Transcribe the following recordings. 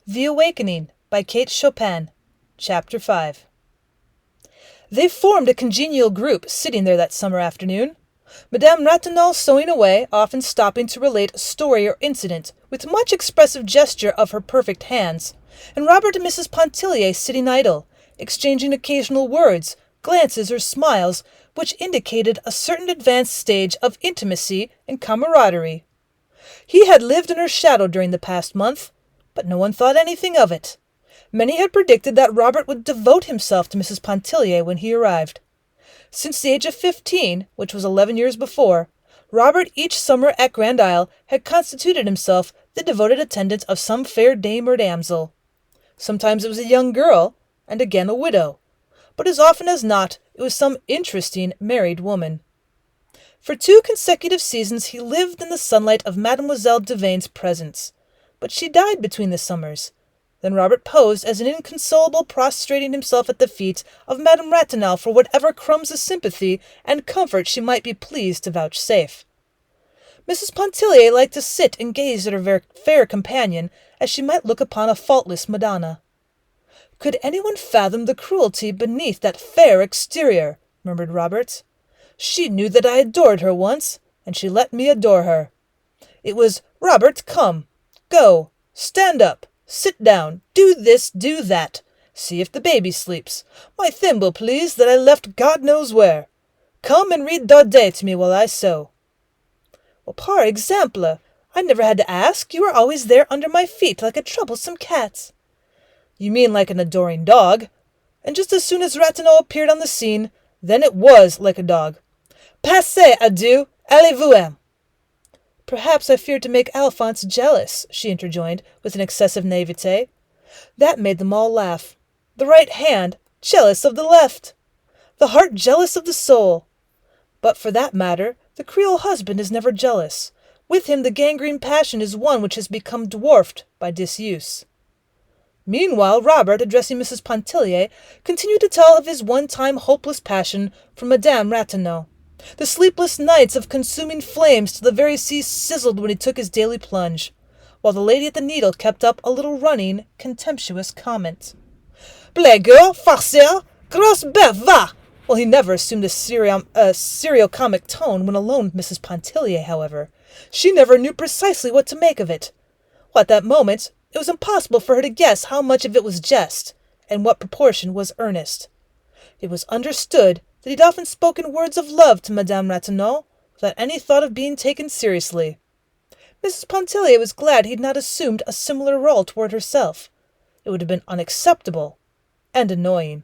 The Awakening by Kate Chopin, Chapter 5. They formed a congenial group sitting there that summer afternoon. Madame Ratinal sewing away, often stopping to relate a story or incident, with much expressive gesture of her perfect hands, and Robert and Mrs. Pontellier sitting idle, exchanging occasional words, glances, or smiles, which indicated a certain advanced stage of intimacy and camaraderie. He had lived in her shadow during the past month, but no one thought anything of it. Many had predicted that Robert would devote himself to Mrs. Pontellier when he arrived. Since the age of 15, which was 11 years before, Robert each summer at Grand Isle had constituted himself the devoted attendant of some fair dame or damsel. Sometimes it was a young girl, and again a widow, but as often as not it was some interesting married woman. For 2 consecutive seasons he lived in the sunlight of Mademoiselle Devane's presence, but she died between the summers. Then Robert posed as an inconsolable, prostrating himself at the feet of Madame Ratinal for whatever crumbs of sympathy and comfort she might be pleased to vouchsafe. Mrs. Pontellier liked to sit and gaze at her fair companion as she might look upon a faultless Madonna. "Could anyone fathom the cruelty beneath that fair exterior?" murmured Robert. "She knew that I adored her once, and she let me adore her. It was, 'Robert, come. Go, stand up, sit down, do this, do that. See if the baby sleeps. My thimble, please, that I left God knows where. Come and read Daudet to me while I sew.' Well, par exemple, I never had to ask. You were always there under my feet like a troublesome cat." "You mean like an adoring dog. And just as soon as Ratinal appeared on the scene, then it was like a dog. 'Passez, adieu, allez-vous-en.'" "Perhaps I feared to make Alphonse jealous," she interjoined, with an excessive naivete. That made them all laugh. The right hand jealous of the left! The heart jealous of the soul! But for that matter, the Creole husband is never jealous. With him the gangrene passion is one which has become dwarfed by disuse. Meanwhile Robert, addressing Mrs. Pontellier, continued to tell of his one-time hopeless passion for Madame Ratinal. The sleepless nights of consuming flames till the very sea sizzled when he took his daily plunge, while the lady at the needle kept up a little running, contemptuous comment. "Blagueur, farceur, grosse bête, va!" Well, he never assumed a serio-comic tone when alone with Mrs. Pontellier, however. She never knew precisely what to make of it. Well, at that moment it was impossible for her to guess how much of it was jest, and what proportion was earnest. It was understood that he'd often spoken words of love to Madame Ratinal, without any thought of being taken seriously. Mrs. Pontellier was glad he had not assumed a similar role toward herself. It would have been unacceptable and annoying.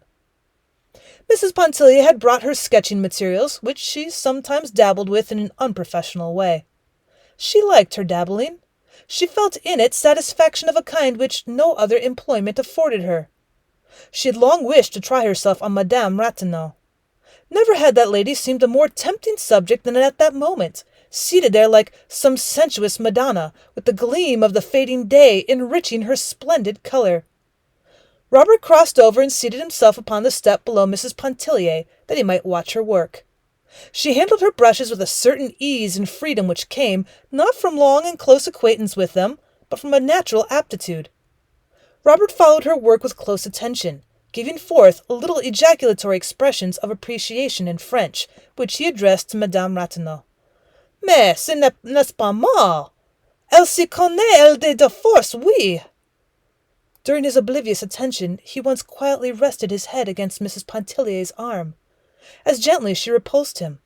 Mrs. Pontellier had brought her sketching materials, which she sometimes dabbled with in an unprofessional way. She liked her dabbling. She felt in it satisfaction of a kind which no other employment afforded her. She had long wished to try herself on Madame Ratinal. Never had that lady seemed a more tempting subject than at that moment, seated there like some sensuous Madonna, with the gleam of the fading day enriching her splendid colour. Robert crossed over and seated himself upon the step below Mrs. Pontellier, that he might watch her work. She handled her brushes with a certain ease and freedom which came, not from long and close acquaintance with them, but from a natural aptitude. Robert followed her work with close attention, giving forth little ejaculatory expressions of appreciation in French, which he addressed to Madame Ratinal. "Mais ce n'est pas mal. Elle s'y connaît, elle de force, oui." During his oblivious attention, he once quietly rested his head against Mrs. Pontellier's arm. As gently she repulsed him.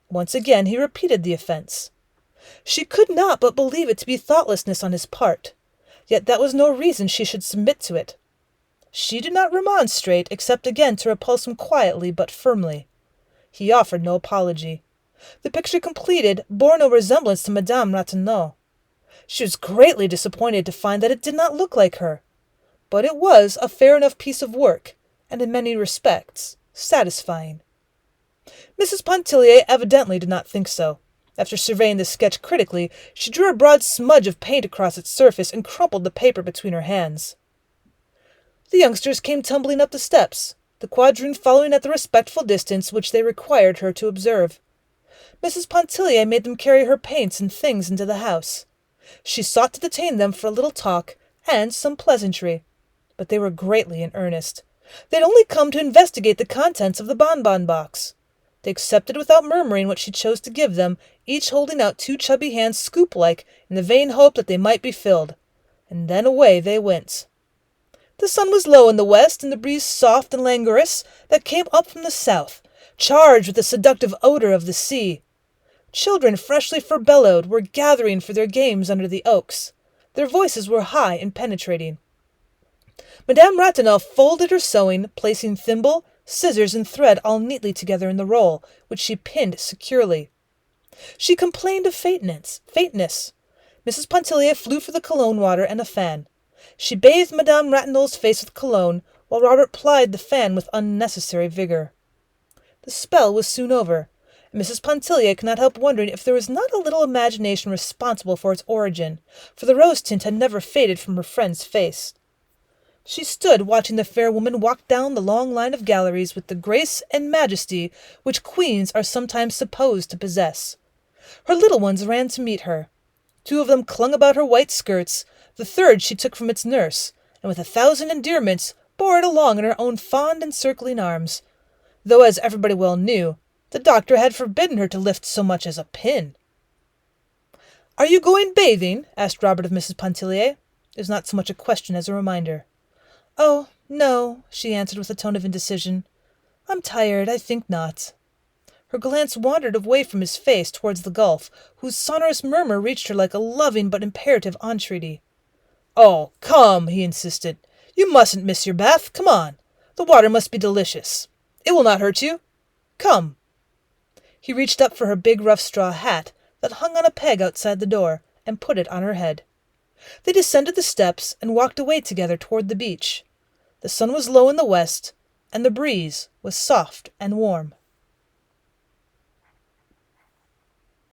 Once again he repeated the offence. She could not but believe it to be thoughtlessness on his part, yet that was no reason she should submit to it. She did not remonstrate, except again to repulse him quietly but firmly. He offered no apology. The picture completed bore no resemblance to Madame Ratinal. She was greatly disappointed to find that it did not look like her, but it was a fair enough piece of work, and in many respects satisfying. Mrs. Pontellier evidently did not think so. After surveying the sketch critically, she drew a broad smudge of paint across its surface and crumpled the paper between her hands. The youngsters came tumbling up the steps, the quadroon following at the respectful distance which they required her to observe. Mrs. Pontellier made them carry her paints and things into the house. She sought to detain them for a little talk, and some pleasantry. But they were greatly in earnest. They had only come to investigate the contents of the bonbon box. They accepted without murmuring what she chose to give them, each holding out 2 chubby hands scoop-like in the vain hope that they might be filled. And then away they went. The sun was low in the west, and the breeze soft and languorous that came up from the south, charged with the seductive odor of the sea. Children freshly furbellowed were gathering for their games under the oaks. Their voices were high and penetrating. Madame Ratonal folded her sewing, placing thimble, scissors, and thread all neatly together in the roll, which she pinned securely. She complained of faintness. Mrs. Pontellier flew for the cologne water and a fan. She bathed Madame Ratonal's face with cologne, while Robert plied the fan with unnecessary vigor. The spell was soon over, and Mrs. Pontellier could not help wondering if there was not a little imagination responsible for its origin, for the rose tint had never faded from her friend's face. She stood watching the fair woman walk down the long line of galleries with the grace and majesty which queens are sometimes supposed to possess. Her little ones ran to meet her. 2 of them clung about her white skirts, the third she took from its nurse, and with 1,000 endearments bore it along in her own fond encircling arms, though, as everybody well knew, the doctor had forbidden her to lift so much as a pin. "Are you going bathing?" asked Robert of Mrs. Pontellier. It was not so much a question as a reminder. "Oh, no," she answered with a tone of indecision. "I'm tired, I think not." Her glance wandered away from his face towards the gulf, whose sonorous murmur reached her like a loving but imperative entreaty. "Oh, come," he insisted. "You mustn't miss your bath. Come on. The water must be delicious. It will not hurt you. Come." He reached up for her big rough straw hat that hung on a peg outside the door, and put it on her head. They descended the steps and walked away together toward the beach. The sun was low in the west, and the breeze was soft and warm.